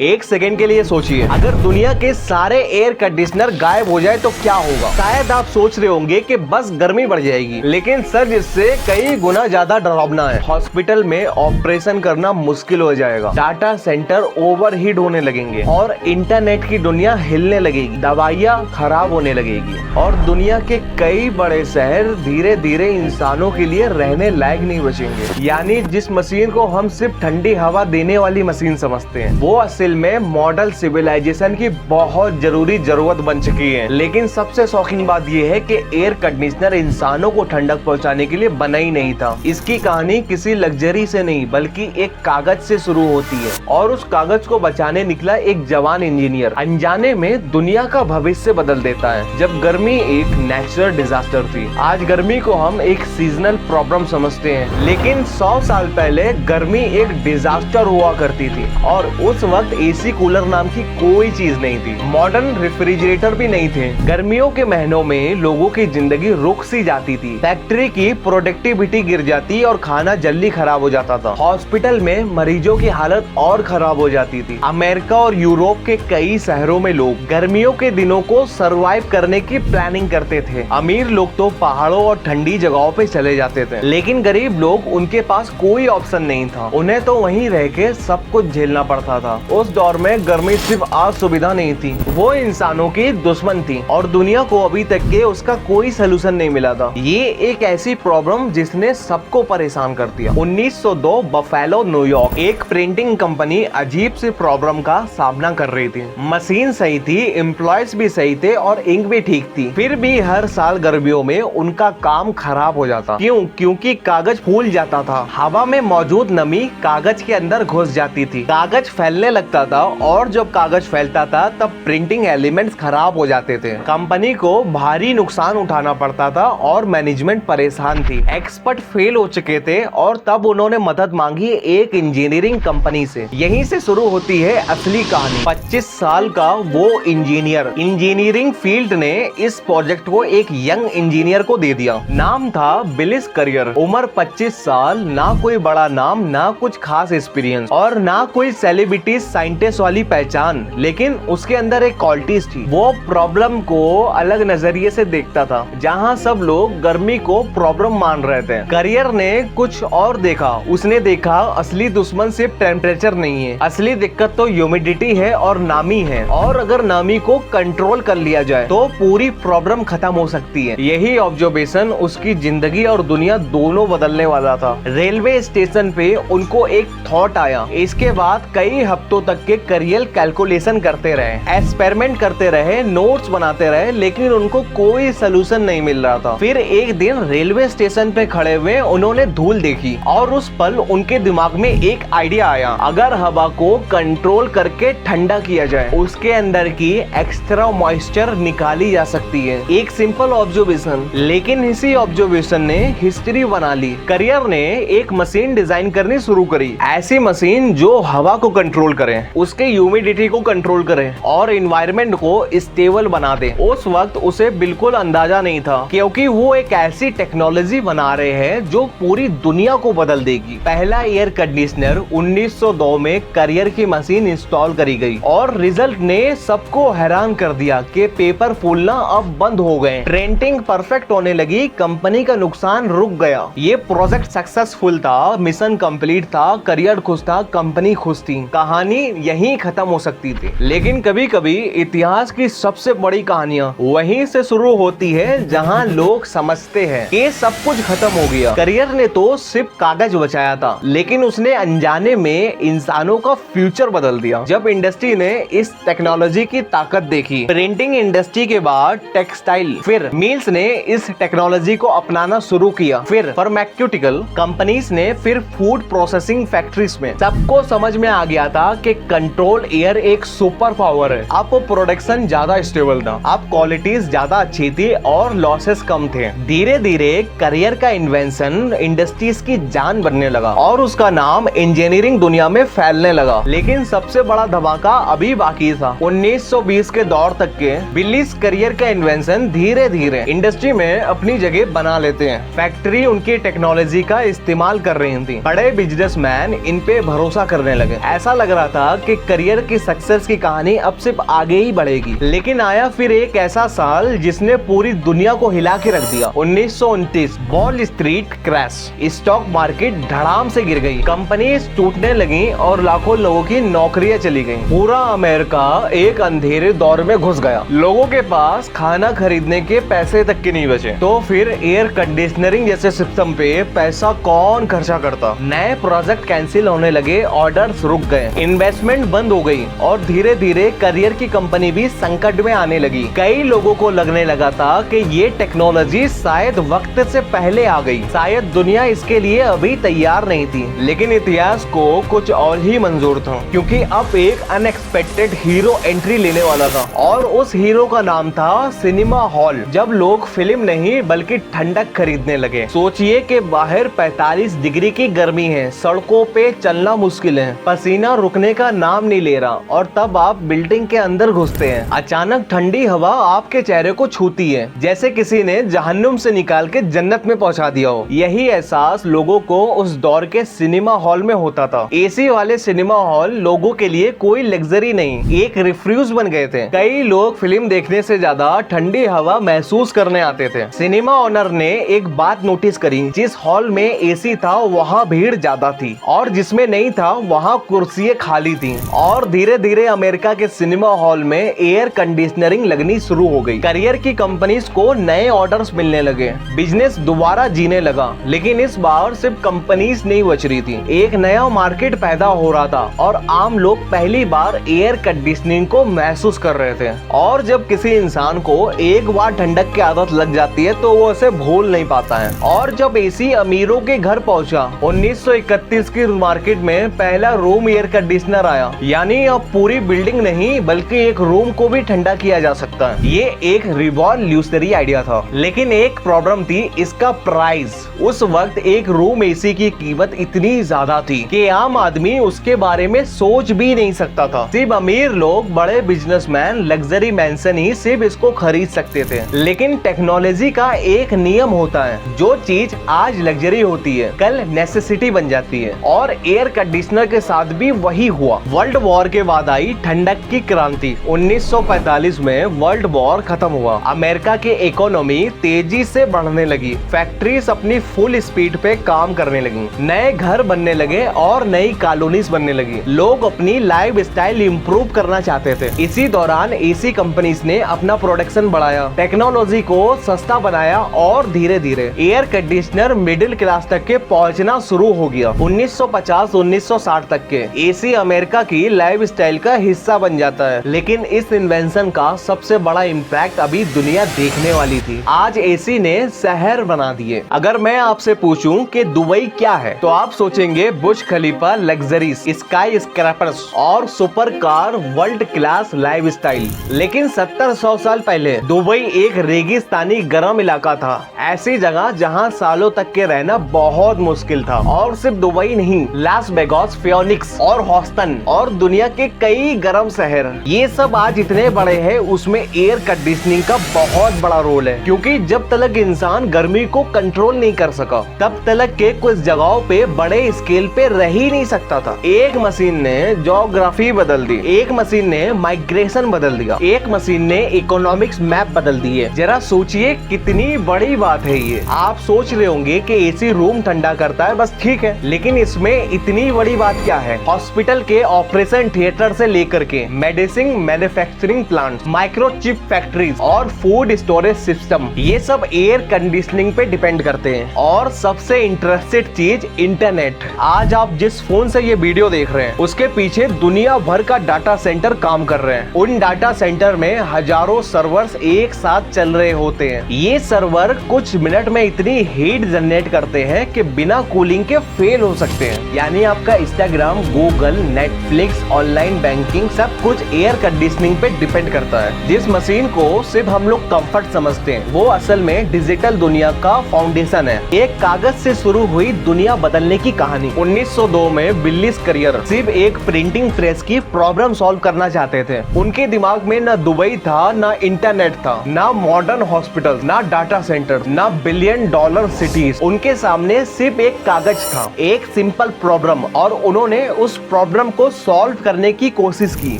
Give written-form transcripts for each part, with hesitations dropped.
एक सेकेंड के लिए सोचिए, अगर दुनिया के सारे एयर कंडीशनर गायब हो जाए तो क्या होगा। शायद आप सोच रहे होंगे कि बस गर्मी बढ़ जाएगी, लेकिन सर इससे कई गुना ज्यादा डरावना है। हॉस्पिटल में ऑपरेशन करना मुश्किल हो जाएगा, डाटा सेंटर ओवरहीट होने लगेंगे और इंटरनेट की दुनिया हिलने लगेगी, दवाइयाँ खराब होने लगेगी और दुनिया के कई बड़े शहर धीरे धीरे इंसानों के लिए रहने लायक नहीं बचेंगे। यानी जिस मशीन को हम सिर्फ ठंडी हवा देने वाली मशीन समझते हैं, वो असल में मॉडल सिविलाइजेशन की बहुत जरूरी जरूरत बन चुकी है। लेकिन सबसे शॉकिंग बात यह है कि एयर कंडीशनर इंसानों को ठंडक पहुंचाने के लिए बना ही नहीं था। इसकी कहानी किसी लग्जरी से नहीं बल्कि एक कागज से शुरू होती है और उस कागज को बचाने निकला एक जवान इंजीनियर अनजाने में दुनिया का भविष्य बदल देता है। जब गर्मी एक नेचुरल डिजास्टर थी, आज गर्मी को हम एक सीजनल प्रॉब्लम समझते हैं, लेकिन 100 साल पहले गर्मी एक डिजास्टर हुआ करती थी और उस वक्त एसी कूलर नाम की कोई चीज नहीं थी। मॉडर्न रेफ्रिजरेटर भी नहीं थे। गर्मियों के महीनों में लोगों की जिंदगी रुक सी जाती थी, फैक्ट्री की प्रोडक्टिविटी गिर जाती और खाना जल्दी खराब हो जाता था। हॉस्पिटल में मरीजों की हालत और खराब हो जाती थी। अमेरिका और यूरोप के कई शहरों में लोग गर्मियों के दिनों को सरवाइव करने की प्लानिंग करते थे। अमीर लोग तो पहाड़ों और ठंडी जगहों पे चले जाते थे, लेकिन गरीब लोग, उनके पास कोई ऑप्शन नहीं था। उन्हें तो वहीं रह के सब कुछ झेलना पड़ता था। उस दौर में गर्मी सिर्फ असुविधा नहीं थी, वो इंसानों की दुश्मन थी और दुनिया को अभी तक के उसका कोई सलूशन नहीं मिला था। ये एक ऐसी प्रॉब्लम जिसने सबको परेशान कर दिया। 1902 बफेलो न्यूयॉर्क एक प्रिंटिंग कंपनी अजीब सी प्रॉब्लम का सामना कर रही थी। मशीन सही थी, एम्प्लॉयज भी सही थे और इंक भी ठीक थी, फिर भी हर साल गर्मियों में उनका काम खराब हो जाता। क्यों? क्योंकि कागज फूल जाता था। हवा में मौजूद नमी कागज के अंदर घुस जाती थी, कागज फैलने लगता था और जब कागज फैलता था तब प्रिंटिंग एलिमेंट्स खराब हो जाते थे। कंपनी को भारी नुकसान उठाना पड़ता था और मैनेजमेंट परेशान थी। एक्सपर्ट फेल हो चुके थे और तब उन्होंने मदद मांगी एक इंजीनियरिंग कंपनी से। यहीं से शुरू होती है असली कहानी। 25 साल का वो इंजीनियरिंग फील्ड ने इस प्रोजेक्ट को एक यंग इंजीनियर को दे दिया। नाम था बिलिस करियर। उम्र 25 साल, ना कोई बड़ा नाम, ना कुछ खास एक्सपीरियंस और ना कोई सेलिब्रिटी साइंटिस्ट वाली पहचान, लेकिन उसके अंदर एक क्वालिटीज थी। वो प्रॉब्लम को अलग नजरिए से देखता था। जहाँ सब लोग गर्मी को प्रॉब्लम मान रहे थे, करियर ने कुछ और देखा। उसने देखा असली दुश्मन सिर्फ टेम्परेचर नहीं है, असली दिक्कत तो ह्यूमिडिटी है और नामी है, और अगर नामी को कंट्रोल कर लिया जाए तो पूरी प्रॉब्लम खत्म हो सकती है। यही ऑब्जर्वेशन उसकी जिंदगी और दुनिया दोनों बदलने वाला था। रेलवे स्टेशन पे उनको एक थॉट आया। इसके बाद कई हफ्तों तक के करियर कैलकुलेशन करते रहे, एक्सपेरिमेंट करते रहे, नोट्स बनाते रहे, लेकिन उनको कोई सलूशन नहीं मिल रहा था। फिर एक दिन रेलवे स्टेशन पे खड़े हुए उन्होंने धूल देखी और उस पल उनके दिमाग में एक आइडिया आया। अगर हवा को कंट्रोल करके ठंडा किया जाए, उसके अंदर की एक्स्ट्रा मॉइस्चर निकाली जा सकती है। एक सिंपल ऑब्जर्वेशन, लेकिन इसी ऑब्जर्वेशन ने हिस्ट्री बना ली। करियर ने एक मशीन डिजाइन करनी शुरू करी, ऐसी मशीन जो हवा को कंट्रोल करे, उसके ह्यूमिडिटी को कंट्रोल करे और एनवायरनमेंट को स्टेबल बना दे। उस वक्त उसे बिल्कुल अंदाजा नहीं था, क्योंकि वो एक ऐसी टेक्नोलॉजी बना रहे हैं जो पूरी दुनिया को बदल देगी। पहला एयर कंडीशनर 1902 में करियर की मशीन इंस्टॉल करी गई और रिजल्ट ने सबको हैरान कर दिया कि पेपर फूलना अब बंद हो गए, प्रिंटिंग परफेक्ट होने लगी, कंपनी का नुकसान रुक गया। ये प्रोजेक्ट सक्सेसफुल था, मिशन कंप्लीट था, करियर खुश था, कंपनी खुश थी। कहानी यहीं खत्म हो सकती थी, लेकिन कभी कभी इतिहास की सबसे बड़ी कहानियां वहीं से शुरू होती है जहां लोग समझते हैं कि सब कुछ खत्म हो गया। करियर ने तो सिर्फ कागज बचाया था, लेकिन उसने अनजाने में इंसानों का फ्यूचर बदल दिया। जब इंडस्ट्री ने इस टेक्नोलॉजी की ताकत देखी, प्रिंटिंग इंडस्ट्री के बाद टेक्सटाइल, फिर मिल्स ने इस टेक्नोलॉजी को अपनाना शुरू किया, फिर फार्मास्यूटिकल कंपनीज ने, फिर फूड प्रोसेसिंग फैक्ट्रीज में, सबको समझ में आ गया था कि कंट्रोल एयर एक सुपर पावर है। अब प्रोडक्शन ज्यादा स्टेबल था, अब क्वालिटीज ज्यादा अच्छी थी और लॉसेस कम थे। धीरे धीरे करियर का इन्वेंशन इंडस्ट्रीज की जान बनने लगा और उसका नाम इंजीनियरिंग दुनिया में फैलने लगा। लेकिन सबसे बड़ा धमाका अभी बाकी था। 1920 के दौर तक के बिलिस करियर का इन्वेंशन धीरे धीरे इंडस्ट्री में अपनी जगह बना लेते हैं। फैक्ट्री उनकी टेक्नोलॉजी का इस्तेमाल कर रही थी, बड़े बिजनेसमैन इन पे भरोसा करने लगे। ऐसा लग रहा था था कि करियर की सक्सेस की कहानी अब सिर्फ आगे ही बढ़ेगी, लेकिन आया फिर एक ऐसा साल जिसने पूरी दुनिया को हिला के रख दिया। 1929 wall street crash, stock market धड़ाम से गिर गई, कंपनी टूटने लगी और लाखों लोगों की नौकरियां चली गईं। पूरा अमेरिका एक अंधेरे दौर में घुस गया। लोगों के पास खाना खरीदने के पैसे तक के नहीं बचे। तो फिर एयर कंडीशनरिंग जैसे सिस्टम पे पैसा कौन खर्चा करता। नए प्रोजेक्ट कैंसिल होने लगे, ऑर्डर्स रुक गए, इन्वेस्टमेंट बंद हो गई और धीरे धीरे करियर की कंपनी भी संकट में आने लगी। कई लोगों को लगने लगा था कि ये टेक्नोलॉजी शायद वक्त से पहले आ गई, शायद दुनिया इसके लिए अभी तैयार नहीं थी। लेकिन इतिहास को कुछ और ही मंजूर था, क्योंकि अब एक अनएक्सपेक्टेड हीरो एंट्री लेने वाला था और उस हीरो का नाम था सिनेमा हॉल। जब लोग फिल्म नहीं बल्कि ठंडक खरीदने लगे। सोचिए कि बाहर 45 डिग्री की गर्मी है, सड़कों पे चलना मुश्किल है, पसीना रुकने का नाम नहीं ले रहा और तब आप बिल्डिंग के अंदर घुसते हैं। अचानक ठंडी हवा आपके चेहरे को छूती है, जैसे किसी ने जहन्नुम से निकाल के जन्नत में पहुंचा दिया हो। यही एहसास लोगों को उस दौर के सिनेमा हॉल में होता था। एसी वाले सिनेमा हॉल लोगों के लिए कोई लग्जरी नहीं, एक रिफ्यूज बन गए थे। कई लोग फिल्म देखने से ज्यादा ठंडी हवा महसूस करने आते थे। सिनेमा ओनर ने एक बात नोटिस करी, जिस हॉल में एसी था वहाँ भीड़ ज्यादा थी और जिसमें नहीं था वहाँ कुर्सियां खाली थी। और धीरे धीरे अमेरिका के सिनेमा हॉल में एयर कंडीशनरिंग लगनी शुरू हो गई। करियर की कंपनीज को नए ऑर्डर्स मिलने लगे, बिजनेस दोबारा जीने लगा। लेकिन इस बार सिर्फ कंपनीज नहीं बच रही थी, एक नया मार्केट पैदा हो रहा था और आम लोग पहली बार एयर कंडीशनिंग को महसूस कर रहे थे। और जब किसी इंसान को एक बार ठंडक की आदत लग जाती है तो वो उसे भूल नहीं पाता है। और जब एसी अमीरों के घर पहुंचा, 1931 की मार्केट में पहला रूम एयर कंडीशनर आया, यानी अब पूरी बिल्डिंग नहीं बल्कि एक रूम को भी ठंडा किया जा सकता है। ये एक रिवॉल्यूशनरी आइडिया था, लेकिन एक प्रॉब्लम थी, इसका प्राइस। उस वक्त एक रूम एसी की कीमत इतनी ज्यादा थी कि आम आदमी उसके बारे में सोच भी नहीं सकता था। सिर्फ अमीर लोग, बड़े बिजनेसमैन, लग्जरी मैंसन ही सिर्फ इसको खरीद सकते थे। लेकिन टेक्नोलॉजी का एक नियम होता है, जो चीज आज लग्जरी होती है कल नेसेसिटी बन जाती है। और एयर कंडीशनर के साथ भी वही हुआ। वर्ल्ड वॉर के बाद आई ठंडक की क्रांति। 1945 में वर्ल्ड वॉर खत्म हुआ। अमेरिका की इकोनॉमी तेजी से बढ़ने लगी, फैक्ट्रीज अपनी फुल स्पीड पे काम करने लगी, नए घर बनने लगे और नई कॉलोनीज बनने लगी। लोग अपनी लाइफ स्टाइल इम्प्रूव करना चाहते थे। इसी दौरान एसी कंपनीज ने अपना प्रोडक्शन बढ़ाया, टेक्नोलॉजी को सस्ता बनाया और धीरे धीरे एयर कंडीशनर मिडिल क्लास तक के पहुंचना शुरू हो गया। 1950-1960 तक के एसी अमेरिका की लाइफ स्टाइल का हिस्सा बन जाता है। लेकिन इस इन्वेंशन का सबसे बड़ा इम्पैक्ट अभी दुनिया देखने वाली थी। आज एसी ने शहर बना दिए। अगर मैं आपसे पूछूं कि दुबई क्या है, तो आप सोचेंगे बुर्ज खलीफा, लग्जरी, स्काई स्क्रैपर्स और super car, world class life style. लेकिन 70-100 साल पहले दुबई एक रेगिस्तानी गर्म इलाका था, ऐसी जगह जहां सालों तक के रहना बहुत मुश्किल था। और सिर्फ दुबई नहीं, लास वेगास, फियोनिक्स और हॉस्टन और दुनिया के कई गर्म शहर, ये सब आज इतने बड़े हैं, उसमें एयर कंडीशनिंग का बहुत बड़ा रोल है। क्योंकि जब तक इंसान गर्मी को कंट्रोल नहीं कर सका, तब तक के कुछ जगहों पे बड़े स्केल पे रह ही नहीं सकता था। एक मशीन ने ज्योग्राफी बदल दी, एक मशीन ने माइग्रेशन बदल दिया, एक मशीन ने इकोनॉमिक्स मैप बदल दिए। जरा सोचिए कितनी बड़ी बात है ये। आप सोच रहे होंगे कि एसी रूम ठंडा करता है, बस ठीक है, लेकिन इसमें इतनी बड़ी बात क्या है? हॉस्पिटल के ऑपरेशन थिएटर से लेकर के medicine manufacturing plant, microchip factories और फूड स्टोरेज सिस्टम, ये सब एयर कंडीशनिंग पे डिपेंड करते हैं। और सबसे इंटरेस्टेड चीज, इंटरनेट। आज आप जिस फोन से ये वीडियो देख रहे हैं, उसके पीछे दुनिया भर का डाटा सेंटर काम कर रहे हैं। उन डाटा सेंटर में हजारों सर्वर्स एक साथ चल रहे होते हैं। ये सर्वर कुछ मिनट में इतनी हीट जनरेट करते हैं कि बिना कूलिंग के फेल हो सकते हैं। यानी आपका Instagram, Google, Netflix, online banking, सब कुछ एयर कंडीशनिंग पे डिपेंड करता है। जिस मशीन को सिर्फ हम लोग कंफर्ट समझते हैं, वो असल में डिजिटल दुनिया का फाउंडेशन है। एक कागज से शुरू हुई दुनिया बदलने की कहानी। 1902 में बिल्ली करियर सिर्फ एक प्रिंटिंग प्रेस की प्रॉब्लम सॉल्व करना चाहते थे। उनके दिमाग में न दुबई था, न इंटरनेट था, न मॉडर्न हॉस्पिटल, न डाटा सेंटर, न $1 सिटीज। उनके सामने सिर्फ एक कागज था, एक सिंपल प्रॉब्लम, और उन्होंने उस प्रॉब्लम प्रॉब्लम को सॉल्व करने की कोशिश की।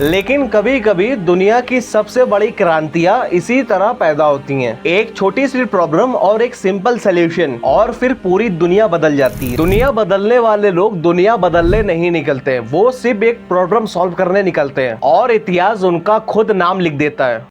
लेकिन कभी कभी दुनिया की सबसे बड़ी क्रांतियां इसी तरह पैदा होती हैं। एक छोटी सी प्रॉब्लम और एक सिंपल सोल्यूशन और फिर पूरी दुनिया बदल जाती है। दुनिया बदलने वाले लोग दुनिया बदलने नहीं निकलते, वो सिर्फ एक प्रॉब्लम सॉल्व करने निकलते हैं और इतिहास उनका खुद नाम लिख देता है।